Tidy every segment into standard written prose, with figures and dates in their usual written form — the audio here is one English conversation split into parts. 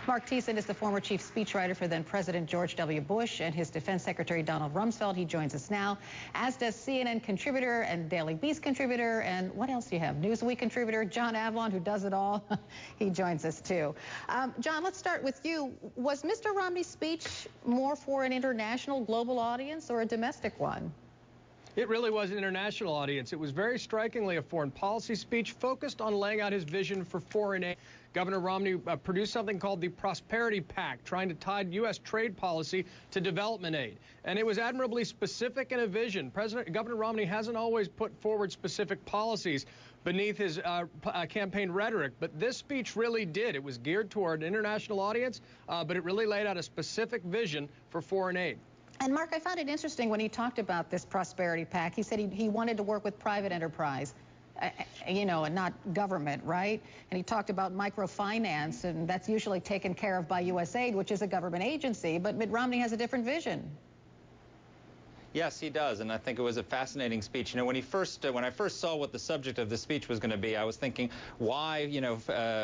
Mark Thiessen is the former chief speechwriter for then President George W. Bush and his defense secretary Donald Rumsfeld. He joins us now, as does CNN contributor and Daily Beast contributor, and what else do you have? Newsweek contributor John Avlon, who does it all. He joins us too. John, let's start with you. Was Mr. Romney's speech more for an international, global audience or a domestic one? It really was an international audience. It was very strikingly a foreign policy speech focused on laying out his vision for foreign aid. Governor Romney produced something called the Prosperity Pact, trying to tie U.S. trade policy to development aid. And it was admirably specific in a vision. Governor Romney hasn't always put forward specific policies beneath his campaign rhetoric, but this speech really did. It was geared toward an international audience, but it really laid out a specific vision for foreign aid. And Mark, I found it interesting when he talked about this Prosperity Pact. He said he wanted to work with private enterprise, and not government, right? And he talked about microfinance, and that's usually taken care of by USAID, which is a government agency. But Mitt Romney has a different vision. Yes, he does, and I think it was a fascinating speech. You know, when I first saw what the subject of the speech was going to be, I was thinking, why,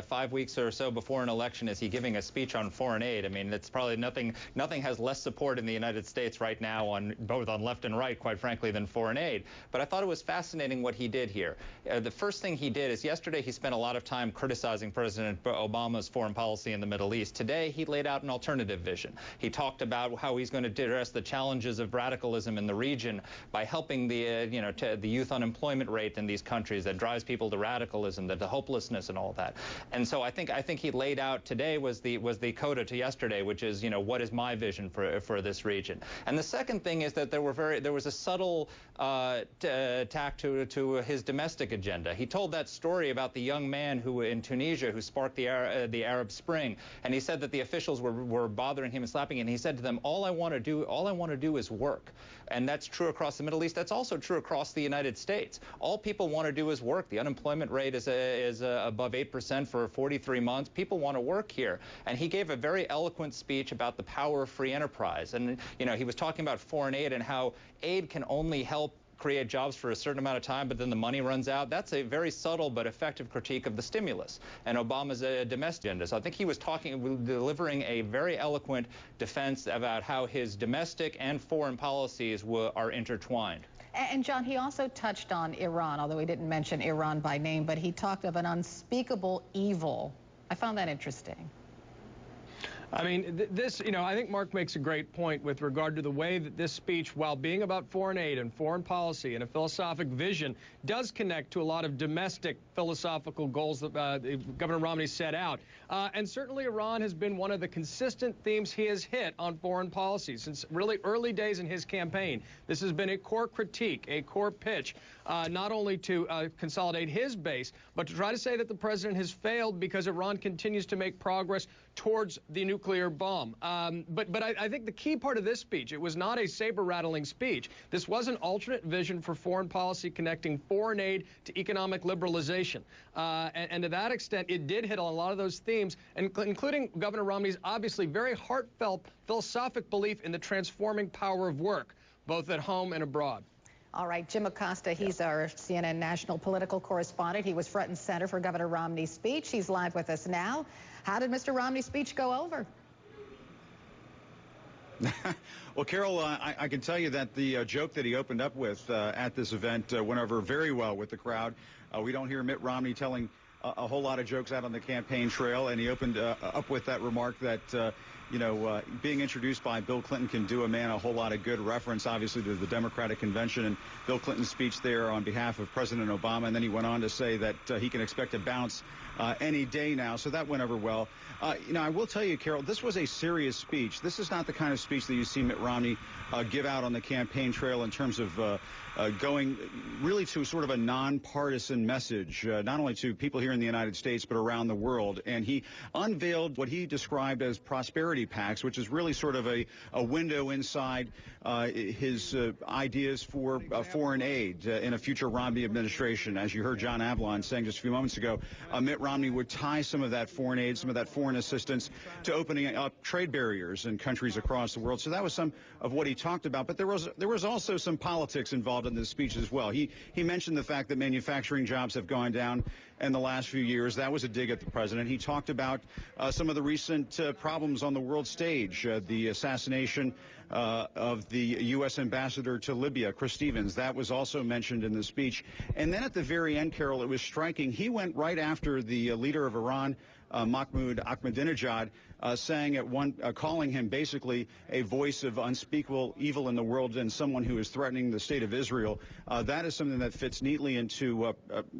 5 weeks or so before an election, is he giving a speech on foreign aid? I mean, it's probably nothing has less support in the United States right now, both on left and right, quite frankly, than foreign aid. But I thought it was fascinating what he did here. The first thing he did is yesterday he spent a lot of time criticizing President Obama's foreign policy in the Middle East. Today he laid out an alternative vision. He talked about how he's going to address the challenges of radicalism in the region by helping the youth unemployment rate in these countries that drives people to radicalism, the hopelessness and all that. And so I think he laid out today was the coda to yesterday, which is, what is my vision for this region. And the second thing is that there was a subtle tack to his domestic agenda. He told that story about the young man who in Tunisia who sparked the Arab Spring, and he said that the officials were bothering him and slapping him, and he said to them, all I want to do is work. And that's true across the Middle East. That's also true across the United States. All people want to do is work. The unemployment rate is above 8% for 43 months. People want to work here. And he gave a very eloquent speech about the power of free enterprise. And, he was talking about foreign aid and how aid can only help create jobs for a certain amount of time, but then the money runs out. That's a very subtle but effective critique of the stimulus and Obama's domestic agenda. So I think he was delivering a very eloquent defense about how his domestic and foreign policies are intertwined. And John, he also touched on Iran, although he didn't mention Iran by name, but he talked of an unspeakable evil. I found that interesting. I mean, I think Mark makes a great point with regard to the way that this speech, while being about foreign aid and foreign policy and a philosophic vision, does connect to a lot of domestic philosophical goals that Governor Romney set out. And certainly Iran has been one of the consistent themes he has hit on foreign policy since really early days in his campaign. This has been a core critique, a core pitch, not only to consolidate his base, but to try to say that the president has failed because Iran continues to make progress towards the nuclear bomb. But I think the key part of this speech, it was not a saber-rattling speech. This was an alternate vision for foreign policy connecting foreign aid to economic liberalization. And to that extent, it did hit on a lot of those themes, including Governor Romney's obviously very heartfelt philosophic belief in the transforming power of work, both at home and abroad. All right, Jim Acosta, he's our CNN national political correspondent. He was front and center for Governor Romney's speech. He's live with us now. How did Mr. Romney's speech go over? Well, Carol, I can tell you that the joke that he opened up with at this event went over very well with the crowd. We don't hear Mitt Romney telling a whole lot of jokes out on the campaign trail, and he opened up with that remark that being introduced by Bill Clinton can do a man a whole lot of good, reference obviously to the Democratic convention and Bill Clinton's speech there on behalf of President Obama. And then he went on to say that he can expect a bounce any day now. So that went over well. I will tell you, Carol, this was a serious speech. This is not the kind of speech that you see Mitt Romney give out on the campaign trail in terms of going really to sort of a nonpartisan message, not only to people here in the United States, but around the world. And he unveiled what he described as prosperity pacts, which is really sort of a window inside his ideas for foreign aid in a future Romney administration. As you heard John Avlon saying just a few moments ago, Mitt Romney would tie some of that foreign aid, some of that foreign assistance to opening up trade barriers in countries across the world. So that was some of what he talked about. But there was also some politics involved in this speech as well. He mentioned the fact that manufacturing jobs have gone down in the last few years. That was a dig at the president. He talked about some of the recent problems on the world stage, the assassination of the U.S. ambassador to Libya, Chris Stevens. That was also mentioned in the speech. And then at the very end, Carol, it was striking. He went right after the leader of Iran, Mahmoud Ahmadinejad, calling him basically a voice of unspeakable evil in the world and someone who is threatening the state of Israel. That is something that fits neatly into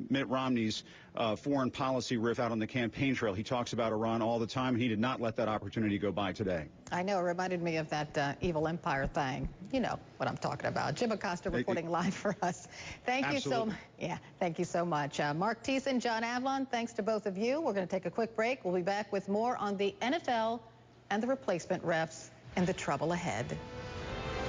Mitt Romney's foreign policy riff out on the campaign trail. He talks about Iran all the time, and he did not let that opportunity go by today. I know, it reminded me of that evil empire thing. You know what I'm talking about. Jim Acosta reporting live for us. Thank you so much. Yeah, thank you so much. Mark Thiessen, John Avlon, thanks to both of you. We're going to take a quick break. We'll be back with more on the NFL and the replacement refs and the trouble ahead.